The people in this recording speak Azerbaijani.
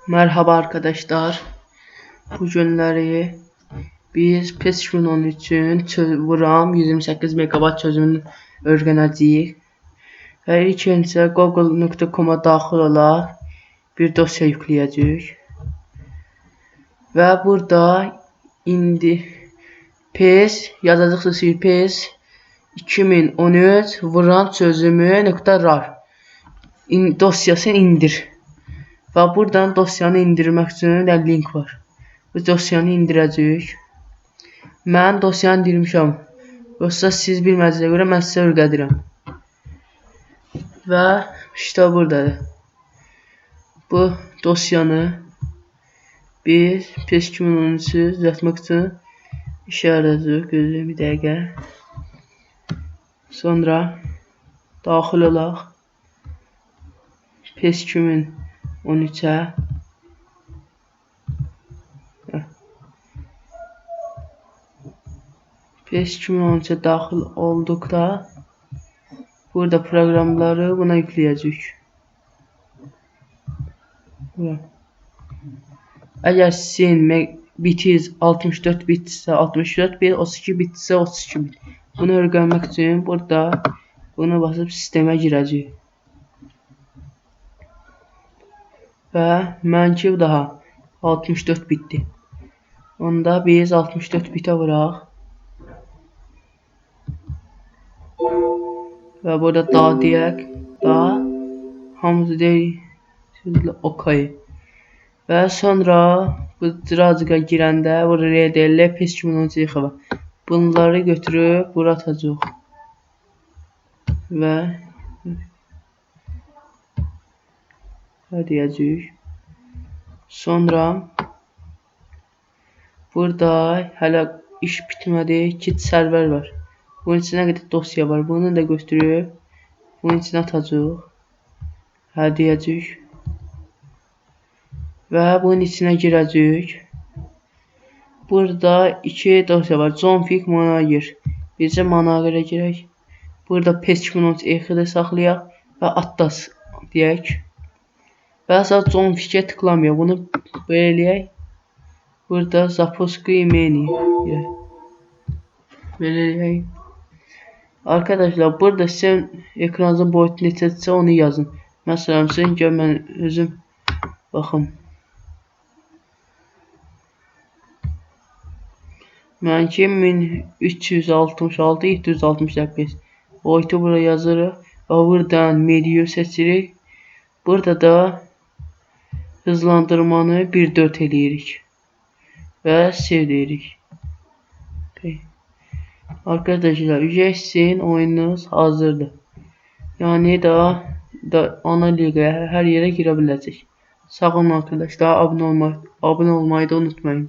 Merhaba arkadaşlar. Bu günləri biz PES 2013-ün vuram 128 MB çözümünü öyrənəcəyik. Və ilk öncə google.com-a daxil olaraq bir dosya yükləyəcəyik. Və burada indi PES yazacaqsınız ki, PES 2013 vuram çözümü.rar dosyasını indir. Və buradan dosyanı indirmək üçün link var. Bu dosyanı indirəcəyik. Mən dosyanı indirmişəm. Yoxsa siz bilmədiyinizə görə mən sizə öyrədirəm. Və işte buradadır. Bu dosyanı biz PES 2013'ü düzəltmək üçün işarələyəcəyik. Gözləyin bir dəqiqə. Sonra daxil olaq PES 2013'ə. PES 2013'ə daxil olduqda burada proqramları buna yükləyəcəyik. Əgər sizin bitiniz 64 bitsə 64 bit, 32 bitsə 32 bit. Bunu öyrənmək üçün burada buna basıb sistemə girəcəyik. Və mənki daha 64 bitdi. Onda biz 64 bitə vuraq. Və burada da deyək. Da hamısı deyil. Okay. Və sonra bu cıracığa girəndə burada RDL PES 2013 yıxıva. Bunları götürüb bura atacaq. Və deyəcəyik. Sonra burada hələ iş bitmədi. 2 server var. Bunun içində qədər dosya var. Bunu da götürüb bunun içine atacaq. Deyəcəyik. Və bunun içine girəcəyik. Burada 2 dosya var. Zonfig, Manager. Bizcə Manager'ə girək. Burada PES 2013 EXE-də saxlayaq və Atlas deyək. Və sadəcə Zonfig'ə tıklamayaq. Bunu belə eləyək. Burada Zaposko imeni. Belə eləyək. Arkadaşlar burada sizin ekranınızın boyutu neçədirsə onu yazın. Məsələn sizin ki mən özüm baxım. Mənki 1366 760 FPS. Boyutu buraya yazırıq və buradan medium seçirik. Burada da hızlandırmanı 1.4 eləyirik və save deyirik. Arkadaşlar ücretsiz oyununuz hazırdır. Yani da ana ligaya her yere girebilecek. Sağ olun arkadaşlar, abone olmayı da unutmayın.